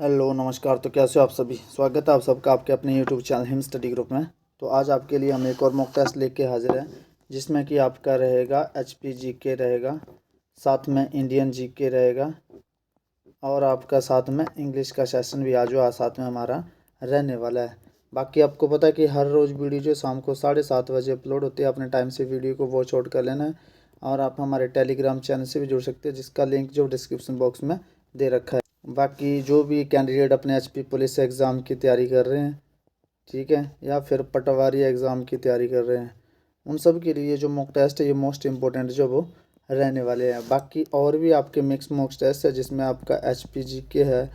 Hello नमस्कार। तो कैसे हो आप सभी। स्वागत है आप सबका आपके अपने YouTube channel him study group में। तो आज आपके लिए हम एक और मॉक टेस्ट लेके हाजिर हैं, जिसमें कि आपका रहेगा एचपी जीके रहेगा, साथ में इंडियन जीके रहेगा और आपका साथ में इंग्लिश का सेशन भी आज साथ में हमारा रहने वाला है। बाकी आपको पता है कि हर रोज़ वीडियो जो शाम को 7:30 बजे अपलोड होती है, अपने टाइम से वीडियो को वॉच आउट कर लेना है। और आप हमारे टेलीग्राम चैनल से भी जुड़ सकते हैं, जिसका लिंक जो डिस्क्रिप्शन बॉक्स में दे रखा है। बाकी जो भी कैंडिडेट अपने एचपी पुलिस एग्ज़ाम की तैयारी कर रहे हैं, ठीक है, या फिर पटवारी एग्ज़ाम की तैयारी कर रहे हैं, उन सब के लिए जो मॉक टेस्ट है ये मोस्ट इम्पोर्टेंट जो वो रहने वाले हैं। बाकी और भी आपके मिक्स मॉक टेस्ट है, जिसमें आपका एचपी जीके है,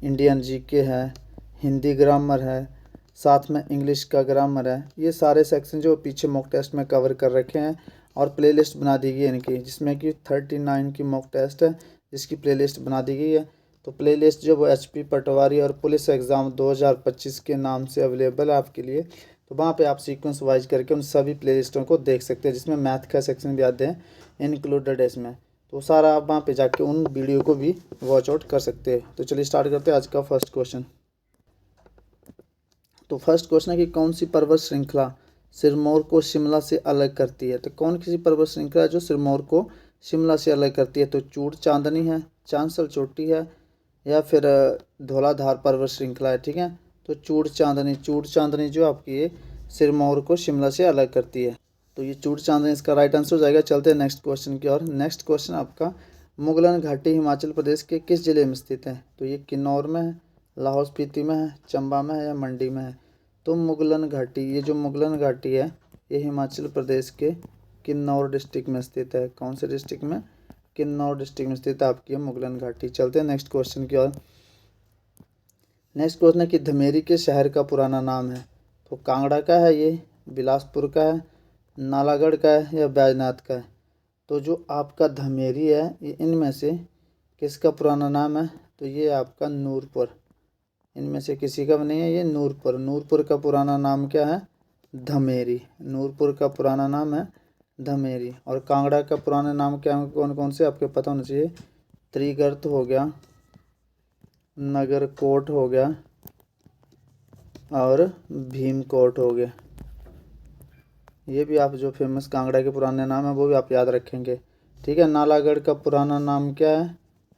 इंडियन जीके है, हिंदी ग्रामर है, साथ में इंग्लिश का ग्रामर है। ये सारे सेक्शन जो पीछे मॉक टेस्ट में कवर कर रखे हैं और प्लेलिस्ट बना दी गई है इनकी, जिसमें कि 39 की मॉक टेस्ट है, जिसकी प्लेलिस्ट बना दी गई है। तो प्लेलिस्ट जो वो एचपी पटवारी और पुलिस एग्ज़ाम 2025 के नाम से अवेलेबल है आपके लिए। तो वहाँ पे आप सीक्वेंस वाइज करके उन सभी प्लेलिस्टों को देख सकते हैं, जिसमें मैथ का सेक्शन भी आते हैं इंक्लूडेड है इसमें। तो सारा आप वहाँ पे जाके उन वीडियो को भी वॉच आउट कर सकते हैं। तो चलिए स्टार्ट करते हैं आज का फर्स्ट क्वेश्चन। तो फर्स्ट क्वेश्चन है कि कौन सी पर्वत श्रृंखला सिरमौर को शिमला से अलग करती है। तो कौन सी पर्वत श्रृंखला है जो सिरमौर को शिमला से अलग करती है। तो चूड़ चांदनी है, चांसल चोटी है, या फिर धौलाधार पर्वत श्रृंखला है। ठीक है, तो चूड़ चांदनी जो आपकी ये सिरमौर को शिमला से अलग करती है। तो ये चूड़ चांदनी इसका राइट आंसर हो जाएगा। चलते हैं नेक्स्ट क्वेश्चन की ओर। नेक्स्ट क्वेश्चन आपका, मुगलन घाटी हिमाचल प्रदेश के किस जिले में स्थित है। तो ये किन्नौर में है, लाहौल स्पीति में है, चंबा में है, या मंडी में है। तो मुगलन घाटी, ये जो मुगलन घाटी है ये हिमाचल प्रदेश के किन्नौर डिस्ट्रिक्ट में स्थित है। कौन से डिस्ट्रिक्ट में? किन्नौर डिस्ट्रिक्ट में स्थित आपकी मुगलन घाटी। चलते हैं नेक्स्ट क्वेश्चन की ओर। नेक्स्ट क्वेश्चन है कि धमेरी के शहर का पुराना नाम है। तो कांगड़ा का है, ये बिलासपुर का है, नालागढ़ का है, या बैजनाथ का है। तो जो आपका धमेरी है ये इनमें से किसका पुराना नाम है। तो ये आपका नूरपुर, इनमें से किसी का भी नहीं है, ये नूरपुर। नूरपुर का पुराना नाम क्या है? धमेरी। नूरपुर का पुराना नाम है धमेरी। और कांगड़ा का पुराना नाम क्या है? कौन कौन से आपके पता होना चाहिए। त्रिगर्त हो गया, नगरकोट हो गया, और भीमकोट हो गया। ये भी आप जो फेमस कांगड़ा के पुराने नाम है वो भी आप याद रखेंगे। ठीक है, नालागढ़ का पुराना नाम क्या है?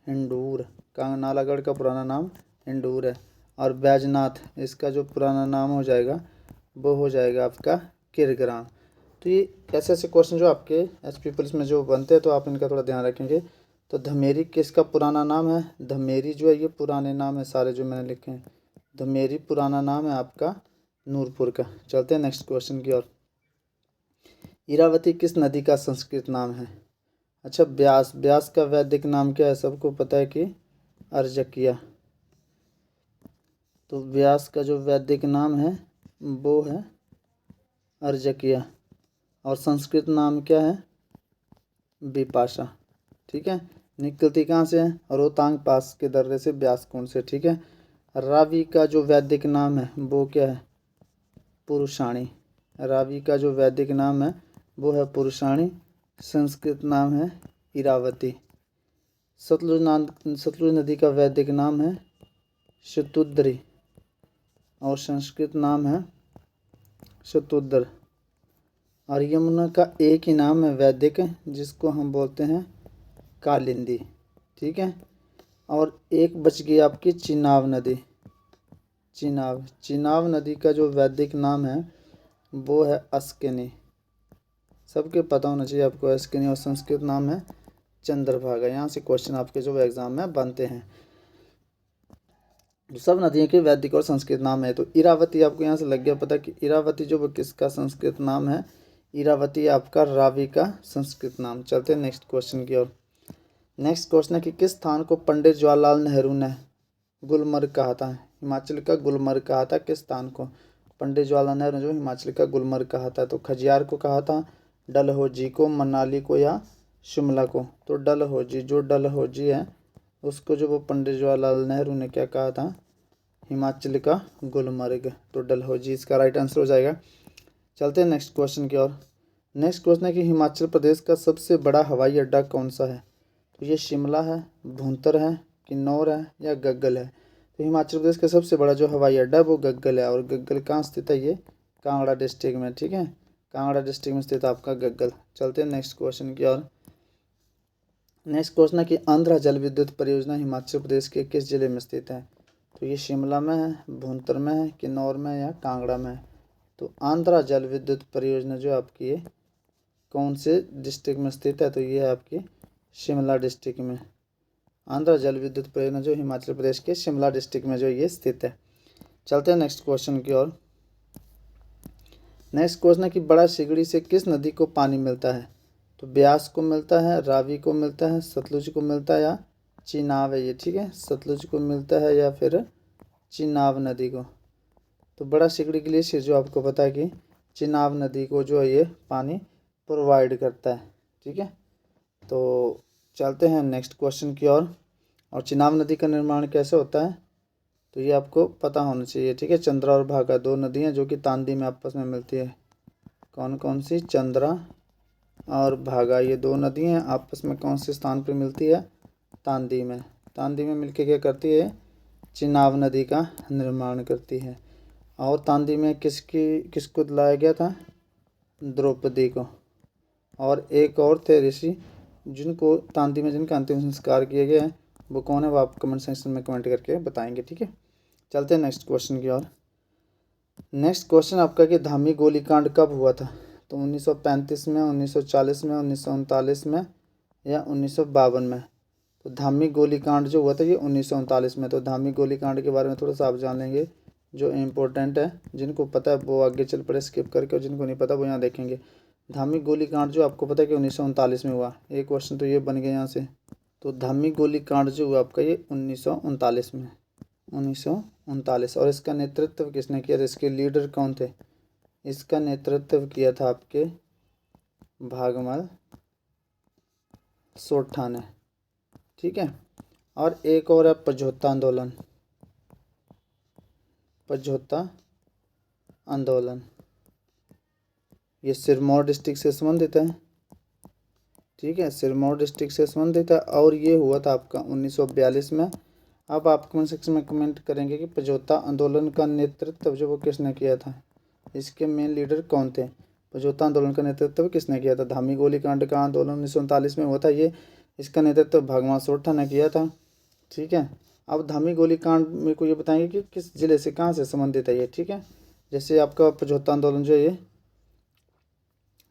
हिंडूर। नालागढ़ का पुराना नाम हिंडूर है। और बैजनाथ, इसका जो पुराना नाम हो जाएगा वो हो जाएगा आपका किरग्राम। तो ये ऐसे ऐसे क्वेश्चन जो आपके एचपी पुलिस में जो बनते हैं, तो आप इनका थोड़ा ध्यान रखेंगे। तो धमेरी किसका पुराना नाम है? धमेरी जो है ये पुराने नाम है सारे जो मैंने लिखे हैं। धमेरी पुराना नाम है आपका नूरपुर का। चलते हैं नेक्स्ट क्वेश्चन की ओर। इरावती किस नदी का संस्कृत नाम है? अच्छा, ब्यास। ब्यास का वैदिक नाम क्या है? सबको पता है कि अर्जकिया। तो व्यास का जो वैदिक नाम है वो है अर्जकिया, और संस्कृत नाम क्या है? विपाशा। ठीक है, निकलती कहाँ से है? रोहतांग पास के दर्रे से, ब्यास कुंड से। ठीक है, रावी का जो वैदिक नाम है वो क्या है? पुरुषाणी। रावी का जो वैदिक नाम है वो है पुरुषाणी। संस्कृत नाम है इरावती। सतलुज नदी का वैदिक नाम है शतुद्री, और संस्कृत नाम है शतुद्र। और यमुना का एक ही नाम है वैदिक, जिसको हम बोलते हैं कालिंदी। ठीक है, और एक बच गई आपकी चिनाब नदी। चिनाब नदी का जो वैदिक नाम है वो है अस्किनी। सबके पता होना चाहिए आपको अस्किनी। और संस्कृत नाम है चंद्रभागा। यहाँ से क्वेश्चन आपके जो एग्जाम में बनते हैं। सब नदियों के वैदिक और संस्कृत नाम है। तो इरावती आपको यहाँ से लग गया पता कि इरावती जो वो किसका संस्कृत नाम है? इरावती आपका रावी का संस्कृत नाम। चलते हैं नेक्स्ट क्वेश्चन की ओर। नेक्स्ट क्वेश्चन है कि किस स्थान को पंडित जवाहरलाल नेहरू ने गुलमर्ग कहा था? हिमाचल का गुलमर्ग कहा था किस स्थान को? पंडित जवाहरलाल नेहरू ने जो हिमाचल का गुलमर्ग कहा था। तो खजियार को कहा था, डलहौजी को, मनाली को, या शिमला को? तो डलहौजी, जो डलहौजी है उसको जो वो पंडित जवाहरलाल नेहरू ने क्या कहा था? हिमाचल का गुलमर्ग। तो डलहौजी इसका राइट आंसर हो जाएगा। चलते हैं नेक्स्ट क्वेश्चन की ओर। नेक्स्ट क्वेश्चन है कि हिमाचल प्रदेश का सबसे बड़ा हवाई अड्डा कौन सा है? तो ये शिमला है, भुंतर है, किन्नौर है, या गग्गल है? तो हिमाचल प्रदेश का सबसे बड़ा जो हवाई अड्डा है वो गग्गल है, और गग्गल कहाँ स्थित है? ये कांगड़ा डिस्ट्रिक्ट में, ठीक है, कांगड़ा डिस्ट्रिक्ट में स्थित आपका गग्गल। चलते हैं नेक्स्ट क्वेश्चन की ओर। नेक्स्ट क्वेश्चन है कि आंध्रा जल विद्युत परियोजना हिमाचल प्रदेश के किस जिले में स्थित है? तो ये शिमला में है, भुंतर में है, किन्नौर में या कांगड़ा में है? तो आंध्रा जल विद्युत परियोजना जो आपकी है कौन से डिस्ट्रिक्ट में स्थित है? तो ये है आपकी शिमला डिस्ट्रिक्ट में। आंध्रा जल विद्युत परियोजना जो हिमाचल प्रदेश के शिमला डिस्ट्रिक्ट में जो ये स्थित है। चलते हैं नेक्स्ट क्वेश्चन की ओर। नेक्स्ट क्वेश्चन है कि बड़ा सिगड़ी से किस नदी को पानी मिलता है? तो ब्यास को मिलता है, रावी को मिलता है, सतलुज को मिलता है या चिनाब है ये, ठीक है, सतलुज को मिलता है या फिर चिनाब नदी को। तो बड़ा सिगड़ी ग्लेशियर जो आपको पता है कि चिनाब नदी को जो है ये पानी प्रोवाइड करता है, ठीक है। तो चलते हैं नेक्स्ट क्वेश्चन की ओर। और चिनाब नदी का निर्माण कैसे होता है? तो ये आपको पता होना चाहिए, ठीक है। चंद्रा और भागा दो नदियाँ जो कि तांदी में आपस में मिलती है। कौन कौन सी? चंद्रा और भागा, ये दो नदियाँ आपस में कौन से स्थान पर मिलती है? तांदी में। तांदी में मिलके क्या करती है? चिनाब नदी का निर्माण करती है। और तांदी में किसको लाया गया था? द्रौपदी को। और एक और थे ऋषि जिनको तांदी में जिनका अंतिम संस्कार किया गया है, वो कौन है? वो आप कमेंट सेक्शन में कमेंट करके बताएंगे, ठीक है। चलते हैं नेक्स्ट क्वेश्चन की ओर। नेक्स्ट क्वेश्चन आपका कि धामी गोलीकांड कब हुआ था? तो 1935 में, 1940 में, 1939 में या 1952 में? तो धामी गोलीकांड जो हुआ था ये 1939 में। तो धामी गोलीकांड के बारे में थोड़ा सा आप जान लेंगे जो इम्पोर्टेंट है। जिनको पता है वो आगे चल पड़े स्किप करके, और जिनको नहीं पता वो यहाँ देखेंगे। धामी गोलीकांड जो आपको पता है कि 1939 में हुआ। एक क्वेश्चन तो ये बन गया यहाँ से। तो धामी गोलीकांड जो हुआ आपका ये 1939 में, 1939। और इसका नेतृत्व किसने किया था? इसके लीडर कौन थे? इसका नेतृत्व किया था आपके भागमल सोठा ने, ठीक है। और एक और है पझोता आंदोलन। पझोता आंदोलन ये सिरमौर डिस्ट्रिक्ट से संबंधित है, ठीक है, सिरमौर डिस्ट्रिक्ट से संबंधित है। और ये हुआ था आपका 1942 में। अब आप कमेंट सेक्शन में कमेंट करेंगे कि पझोता आंदोलन का नेतृत्व जो वो किसने किया था? इसके मेन लीडर कौन थे? पझोता आंदोलन का नेतृत्व किसने किया था? धामी गोलीकांड का आंदोलन 1939 में हुआ था ये, इसका नेतृत्व भागमा सोठा ने किया था, ठीक है। अब धामी गोलीकांड मेरे को ये बताएंगे कि किस जिले से, कहाँ से संबंधित है ये, ठीक है। जैसे आपका पझोता आंदोलन जो है ये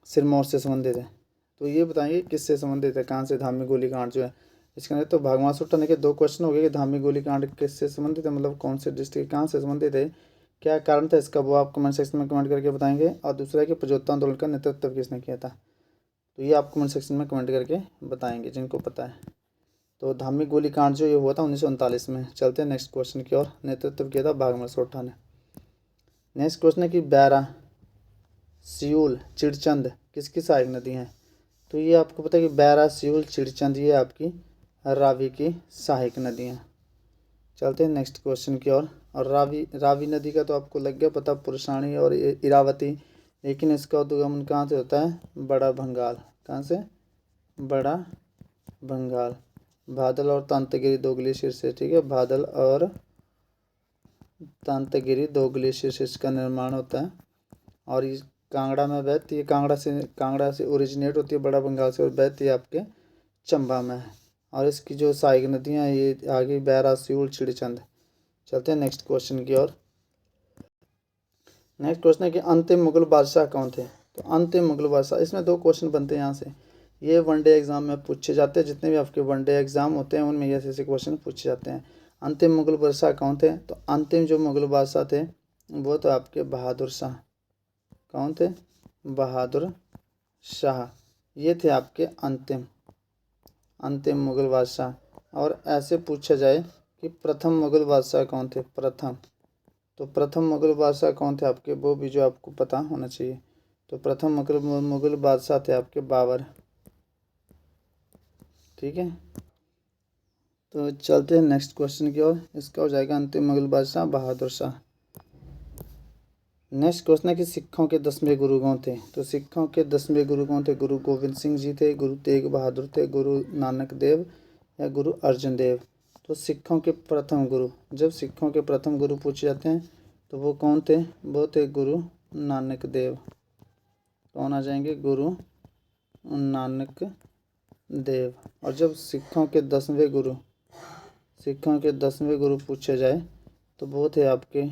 सिरमौर से संबंधित है, तो ये बताएंगे किससे संबंधित है, कहाँ से धामी गोलीकांड जो है इसका नहीं। तो भागमा सोठा ने के दो क्वेश्चन हो गए कि धामी गोलीकांड किससे संबंधित है, मतलब कौन से डिस्ट्रिक्ट कहाँ से संबंधित है, क्या कारण था इसका, वो आप कमेंट सेक्शन में कमेंट करके बताएंगे। और दूसरा है कि पझोता आंदोलन का नेतृत्व किसने किया था, तो ये आप कमेंट सेक्शन में कमेंट करके बताएंगे जिनको पता है। तो धामी गोलीकांड जो ये हुआ था 1939 में। चलते हैं नेक्स्ट क्वेश्चन की ओर। नेतृत्व किया था भागमा सोठा ने। नेक्स्ट क्वेश्चन है कि बैरा, सियूल, चिड़चंद किसकी सहायक नदी हैं? तो ये आपको पता है कि बैरा, सियूल, चिड़चंद ये आपकी रावी की सहायक नदियाँ। चलते हैं नेक्स्ट क्वेश्चन की ओर। और रावी नदी का तो आपको लग गया पता, पुरुषाणी और इरावती। लेकिन इसका उद्गमन कहाँ से होता है? बड़ा भंगाल। कहाँ से? बड़ा भंगाल। बादल और तांतगिरी दो ग्लेशियर से, ठीक है, बादल और तांतगिरी दो ग्लेशियर से इसका निर्माण होता है। और ये कांगड़ा में बहती है, कांगड़ा से ओरिजिनेट होती है, बड़ा बंगाल से, और बहती है आपके चंबा में। और इसकी जो सहायक नदियाँ ये आगे बैरा, सियूल, चिड़चंद। चलते हैं नेक्स्ट क्वेश्चन की ओर। नेक्स्ट क्वेश्चन है कि अंतिम मुगल बादशाह कौन थे? तो अंतिम मुगल बादशाह, इसमें दो क्वेश्चन बनते हैं यहाँ से। ये वनडे एग्जाम में पूछे जाते हैं, जितने भी आपके वनडे एग्जाम होते हैं उनमें ऐसे ऐसे क्वेश्चन पूछे जाते हैं। अंतिम मुगल बादशाह कौन थे? तो अंतिम जो मुगल बादशाह थे वो तो आपके बहादुर शाह। कौन थे? बहादुर शाह। ये थे आपके अंतिम मुगल बादशाह। और ऐसे पूछा जाए कि प्रथम मुगल बादशाह कौन थे? प्रथम, तो प्रथम मुगल बादशाह कौन थे आपके, वो भी जो आपको पता होना चाहिए। तो प्रथम मुगल बादशाह थे आपके बाबर, ठीक है। तो चलते हैं नेक्स्ट क्वेश्चन की ओर। इसका हो जाएगा अंतिम मुगल बादशाह बहादुर शाह। नेक्स्ट क्वेश्चन है कि सिखों के 10वें गुरु कौन थे? तो सिखों के 10वें गुरु कौन थे? गुरु गोविंद सिंह जी थे, गुरु तेग बहादुर थे, गुरु नानक देव या गुरु अर्जन देव? तो सिखों के प्रथम गुरु, जब सिखों के प्रथम गुरु पूछे जाते हैं तो वो कौन थे? वो थे गुरु नानक देव। कौन आ जाएंगे? गुरु नानक देव। और जब सिखों के 10वें गुरु पूछे जाए तो वो थे आपके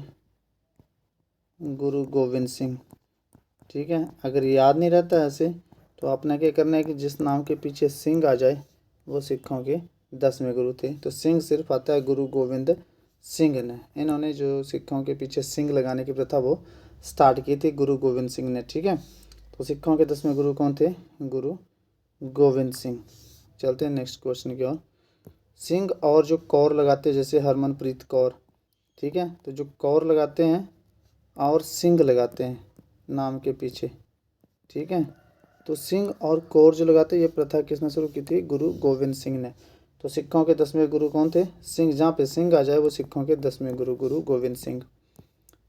गुरु गोविंद सिंह। ठीक है, अगर याद नहीं रहता ऐसे तो आपने क्या करना है कि जिस नाम के पीछे सिंह आ जाए वो सिखों के 10वें गुरु थे। तो सिंह सिर्फ आता है गुरु गोविंद सिंह ने। इन्होंने जो सिखों के पीछे सिंह लगाने की प्रथा वो स्टार्ट की थी गुरु गोविंद सिंह ने। ठीक है, तो सिखों के 10वें गुरु कौन थे? गुरु गोविंद सिंह। चलते हैं नेक्स्ट क्वेश्चन की ओर। सिंह और जो कौर लगाते हैं, जैसे हरमनप्रीत कौर, ठीक है, तो जो कौर लगाते हैं और सिंह लगाते हैं नाम के पीछे, ठीक है, तो सिंह और कौर जो लगाते हैं ये प्रथा किसने शुरू की थी? गुरु गोविंद सिंह ने। तो सिखों के 10वें गुरु कौन थे? सिंह। जहाँ पे सिंह आ जाए वो सिखों के 10वें गुरु गुरु गोविंद सिंह।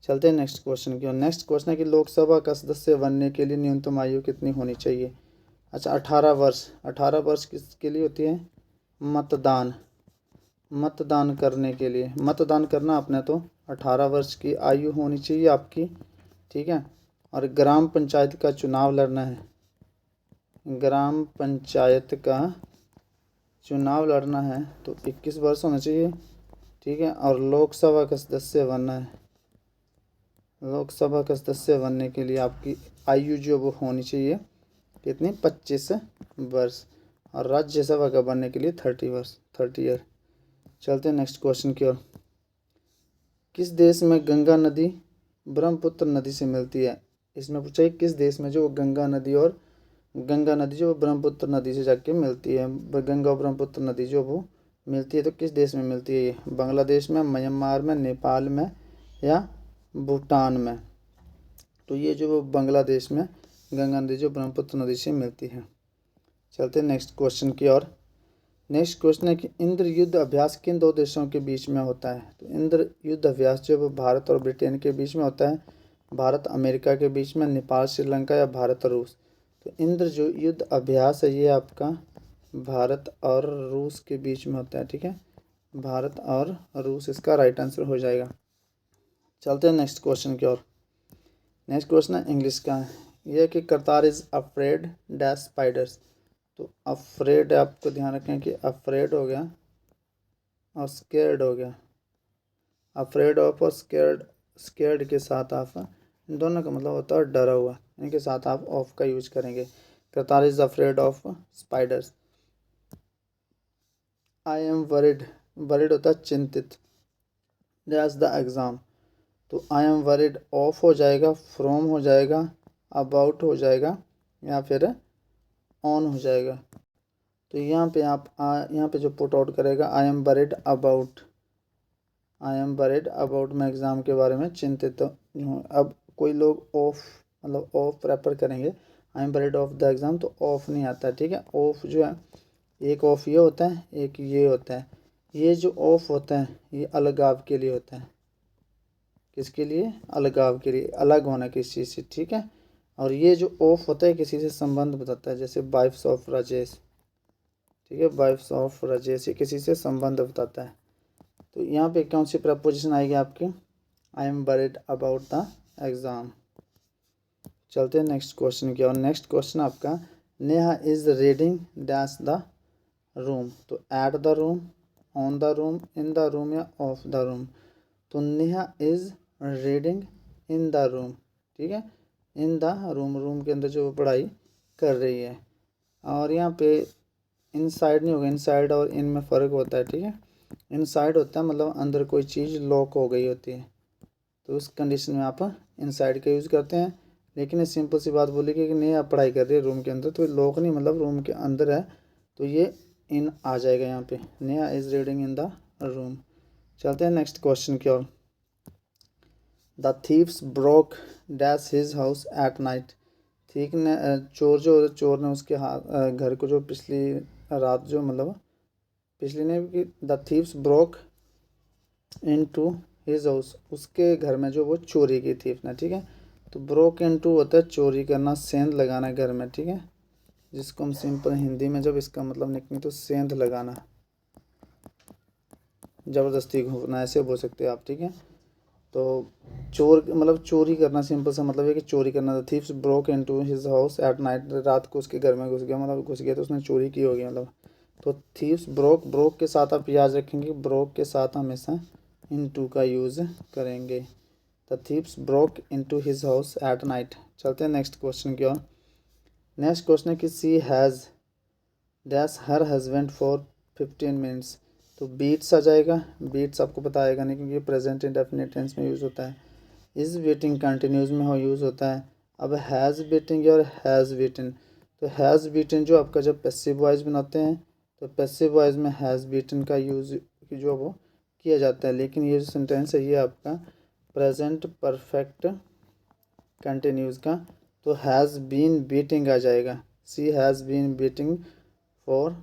चलते हैं नेक्स्ट क्वेश्चन की ओर। नेक्स्ट क्वेश्चन है कि लोकसभा का सदस्य बनने के लिए न्यूनतम आयु कितनी होनी चाहिए? अच्छा, 18 वर्ष। 18 वर्ष किसके लिए होती है? मतदान करने के लिए। मतदान करना आपने तो 18 वर्ष की आयु होनी चाहिए आपकी। ठीक है, और ग्राम पंचायत का चुनाव लड़ना है, ग्राम पंचायत का चुनाव लड़ना है तो 21 वर्ष होना चाहिए। ठीक है, और लोकसभा का सदस्य बनना है, लोकसभा का सदस्य बनने के लिए आपकी आयु जो वो होनी चाहिए कितनी? 25 वर्ष। और राज्यसभा का बनने के लिए 30 वर्ष, 30 ईयर। चलते हैं नेक्स्ट क्वेश्चन की ओर। किस देश में गंगा नदी ब्रह्मपुत्र नदी से मिलती है? इसमें पूछा है किस देश में जो गंगा नदी जो ब्रह्मपुत्र नदी से जाके मिलती है, गंगा और ब्रह्मपुत्र नदी जो वो मिलती है, तो किस देश में मिलती है ये? बांग्लादेश में, म्यांमार में, नेपाल में या भूटान में? तो ये जो वो बांग्लादेश में गंगा नदी जो ब्रह्मपुत्र नदी से मिलती है। चलते हैं नेक्स्ट क्वेश्चन की ओर। नेक्स्ट क्वेश्चन है कि इंद्र युद्ध अभ्यास किन दो देशों के बीच में होता है? तो इंद्र युद्ध अभ्यास जो वो भारत और ब्रिटेन के बीच में होता है, भारत अमेरिका के बीच में, नेपाल श्रीलंका या भारत और रूस? तो इंद्र जो युद्ध अभ्यास है ये आपका भारत और रूस के बीच में होता है। ठीक है, भारत और रूस इसका राइट आंसर हो जाएगा। चलते हैं नेक्स्ट क्वेश्चन की ओर। नेक्स्ट क्वेश्चन है इंग्लिश का, यह कि Kartar is afraid dash spiders. तो अफ्रेड आपको ध्यान रखें कि अफ्रेड हो गया और स्केर्ड हो गया। अफ्रेड ऑफ और स्केर्ड के साथ आप, इन दोनों का मतलब होता है डरा हुआ, इनके साथ आप ऑफ का यूज करेंगे। Kartar is afraid of spiders. I am worried, worried होता है चिंतित। That's the exam. तो आई एम वरिड ऑफ हो जाएगा, फ्रॉम हो जाएगा, अबाउट हो जाएगा या फिर ऑन हो जाएगा। तो यहाँ पे आप यहाँ पे जो पुट आउट करेगा आई am worried about, I am worried about, मैं एग्ज़ाम के बारे में चिंतित हूँ। अब कोई लोग ऑफ मतलब ऑफ प्रेफर करेंगे, आई am worried of the exam, तो ऑफ नहीं आता है। ठीक है, ऑफ जो है एक ऑफ ये होता है, एक ये होता है। ये जो ऑफ होता है ये अलगाव के लिए होता है। किसके लिए? अलगाव के लिए, अलग होना किसी चीज़ से। ठीक है, और ये जो ऑफ होता है किसी से संबंध बताता है, जैसे वाइफ्स ऑफ राजेश। ठीक है, वाइफ्स ऑफ राजेश ये किसी से संबंध बताता है। तो यहाँ पे कौन सी प्रपोजिशन आएगी आपकी? I am worried about the exam. चलते हैं नेक्स्ट क्वेश्चन की और। नेक्स्ट क्वेश्चन आपका, Neha is reading dash the room. तो at the room, on the room, in the room या ऑफ द रूम? तो Neha is reading in the room. ठीक है, इन द रूम, रूम के अंदर जो वो पढ़ाई कर रही है। और यहाँ पे इनसाइड नहीं होगा, इनसाइड और इन में फ़र्क होता है। ठीक है, इनसाइड होता है मतलब अंदर कोई चीज़ लॉक हो गई होती है, तो उस कंडीशन में आप इनसाइड का यूज़ करते हैं। लेकिन ये सिंपल सी बात बोली कि नहीं आप पढ़ाई कर रही है रूम के अंदर, तो लॉक नहीं मतलब रूम के अंदर है, तो ये इन आ जाएगा यहाँ पे, Neha is reading in the room. चलते हैं नेक्स्ट क्वेश्चन की ओर। The thieves broke dash his house at night. ठीक ने चोर ने उसके घर को जो पिछली रात जो मतलब पिछली ने कि the thieves broke into his house, उसके घर में जो वो चोरी की थीफ ने। ठीक है, तो ब्रोक इनटू होता है चोरी करना, सेंध लगाना घर में। ठीक है, जिसको हम सिंपल हिंदी में जब इसका मतलब निकले तो सेंध लगाना। ज़बरदस्ती घूरना, ऐसे बोल सकते हैं आप, ठीक है। तो चोर मतलब चोरी करना, सिंपल सा मतलब है कि चोरी करना। The thieves broke into his house at night, रात को उसके घर में घुस गया, मतलब घुस गया तो उसने चोरी की होगी मतलब। तो थीव्स ब्रोक, ब्रोक के साथ आप याद रखेंगे, ब्रोक के साथ हमेशा इनटू का यूज़ करेंगे। The thieves broke into his house at night. चलते हैं नेक्स्ट क्वेश्चन की ओर। नेक्स्ट क्वेश्चन है कि she has dash her husband for 15 minutes. तो बीट्स आ जाएगा, बीट्स आपको पता आएगा नहीं क्योंकि प्रेजेंट इंडेफिनिट टेंस में यूज़ होता है। इज़ बीटिंग कंटिन्यूज में हो यूज़ होता है। अब हैज़ बीटिंग और हैज़ बीटन, तो हैज़ बीटन जो आपका जब पैसिव वॉइस बनाते हैं तो पैसिव वॉइस में हैज़ बीटन का यूज़ जो वो किया जाता है। लेकिन ये जो सेंटेंस है ये आपका प्रेजेंट परफेक्ट कंटिन्यूज का, तो हैज़ बीन बीटिंग आ जाएगा। She has been beating for,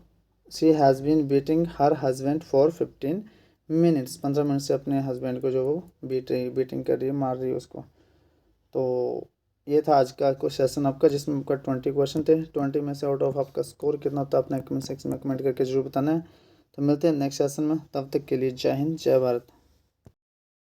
she has been beating her husband for 15 minutes. 15 minute से अपने हस्बैंड को जो वो बीटिंग कर रही है, मार रही है उसको। तो ये था आज का सेशन आपका, जिसमें आपका 20 क्वेश्चन थे। 20 में से आउट ऑफ आपका स्कोर कितना था अपने कमेंट सेक्शन में कमेंट करके जरूर बताना है। तो मिलते हैं नेक्स्ट सेशन में, तब तक के लिए जय हिंद जय भारत।